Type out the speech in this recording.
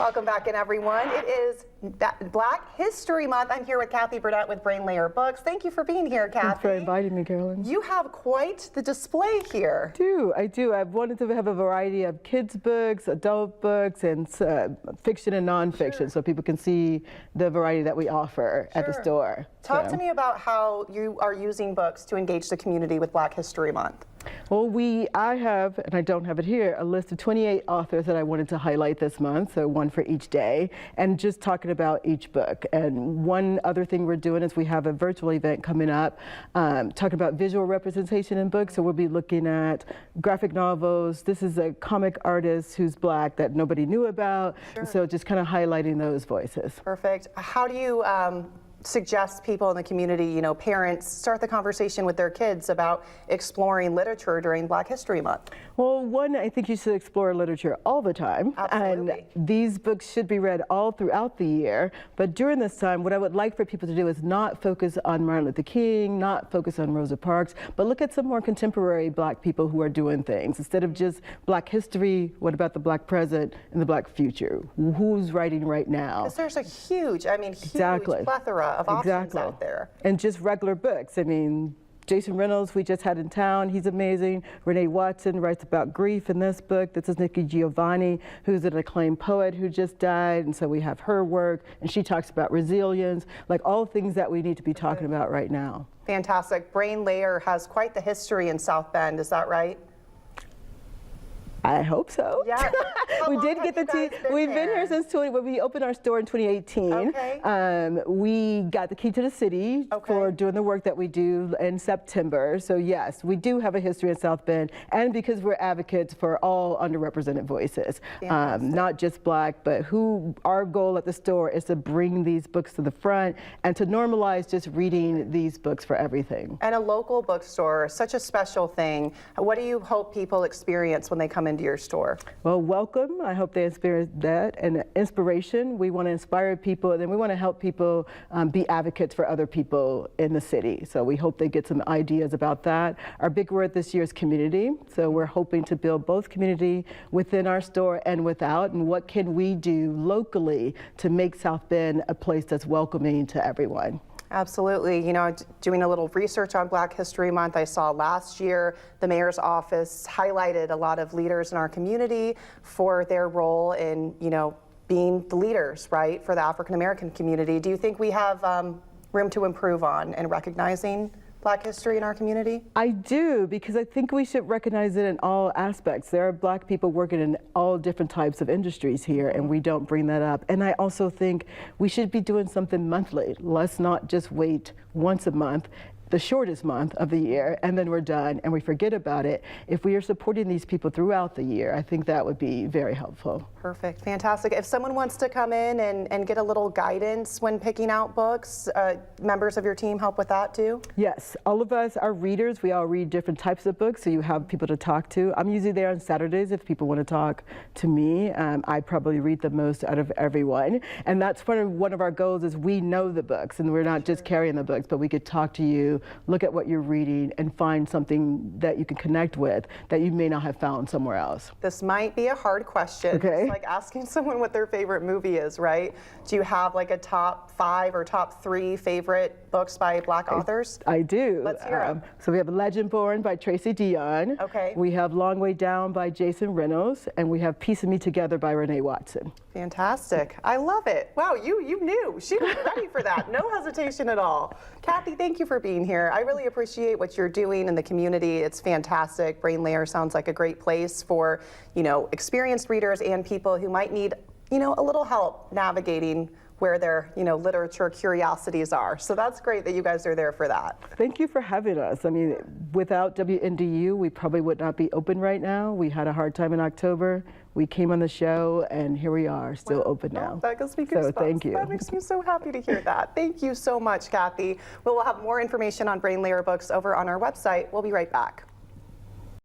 Welcome back in, everyone. It is Black History Month. I'm here with Kathy Burdett with Brain Layer Books. Thank you for being here, Kathy. Thanks for inviting me, Carolyn. You have quite the display here. I do. I've wanted to have a variety of kids' books, adult books, and fiction and nonfiction, so people can see the variety that we offer at the store. Talk to me about how you are using books to engage the community with Black History Month. Well, I have, and I don't have it here, a list of 28 authors that I wanted to highlight this month, so one for each day, and just talking about each book. And one other thing we're doing is we have a virtual event coming up, talking about visual representation in books, so we'll be looking at graphic novels. This is a comic artist who's Black that nobody knew about, so just kind of highlighting those voices. Perfect. How do you suggest people in the community, parents, start the conversation with their kids about exploring literature during Black History Month? Well, one, I think you should explore literature all the time. Absolutely. And these books should be read all throughout the year. But during this time, what I would like for people to do is not focus on Martin Luther King, not focus on Rosa Parks, but look at some more contemporary Black people who are doing things. Instead of just Black history, what about the Black present and the Black future? Who's writing right now? Because there's a huge plethora of options out there. And just regular books. I mean, Jason Reynolds, we just had in town, he's amazing. Renee Watson writes about grief in this book. This is Nikki Giovanni, who's an acclaimed poet who just died, and so we have her work, and she talks about resilience, like all things that we need to be talking about right now. Fantastic. Brain Layer has quite the history in South Bend, is that right? I hope so. Yeah. We did get the key. We've been here since when we opened our store in 2018. Okay. We got the key to the city for doing the work that we do in September. So yes, we do have a history in South Bend, and because we're advocates for all underrepresented voices, not just Black, but our goal at the store is to bring these books to the front and to normalize just reading these books for everything. And a local bookstore, such a special thing. What do you hope people experience when they come into your store? Well, welcome. I hope they experience that and inspiration. We want to inspire people, and then we want to help people be advocates for other people in the city. So we hope they get some ideas about that. Our big word this year is community. So we're hoping to build both community within our store and without. And what can we do locally to make South Bend a place that's welcoming to everyone? Absolutely. Doing a little research on Black History Month, I saw last year the mayor's office highlighted a lot of leaders in our community for their role in, being the leaders, right, for the African American community. Do you think we have room to improve on in recognizing Black history in our community? I do, because I think we should recognize it in all aspects. There are Black people working in all different types of industries here, and we don't bring that up. And I also think we should be doing something monthly. Let's not just wait once a month, the shortest month of the year, and then we're done and we forget about it. If we are supporting these people throughout the year, I think that would be very helpful. Perfect, fantastic. If someone wants to come in and get a little guidance when picking out books, members of your team help with that too? Yes, all of us are readers. We all read different types of books, so you have people to talk to. I'm usually there on Saturdays if people want to talk to me. I probably read the most out of everyone, and that's one of our goals is we know the books, and we're not just carrying the books, but we could talk to you, look at what you're reading, and find something that you can connect with that you may not have found somewhere else. This might be a hard question. Okay. It's like asking someone what their favorite movie is, right? Do you have like a top 5 or top 3 favorite books by Black authors? I do. Let's hear them. So we have Legend Born by Tracy Dion. Okay. We have Long Way Down by Jason Reynolds, and we have Piece of Me Together by Renee Watson. Fantastic. I love it. Wow, you knew. She was ready for that. No hesitation at all. Kathy, thank you for being here. I really appreciate what you're doing in the community. It's fantastic. Brain Layer sounds like a great place for, experienced readers and people who might need, a little help navigating where their, literature curiosities are. So that's great that you guys are there for that. Thank you for having us. I mean, without WNDU, we probably would not be open right now. We had a hard time in October. We came on the show, and here we are, still open now. That gives me goosebumps. So thank you. That makes me so happy to hear that. Thank you so much, Kathy. We'll have more information on Brain Layer Books over on our website. We'll be right back.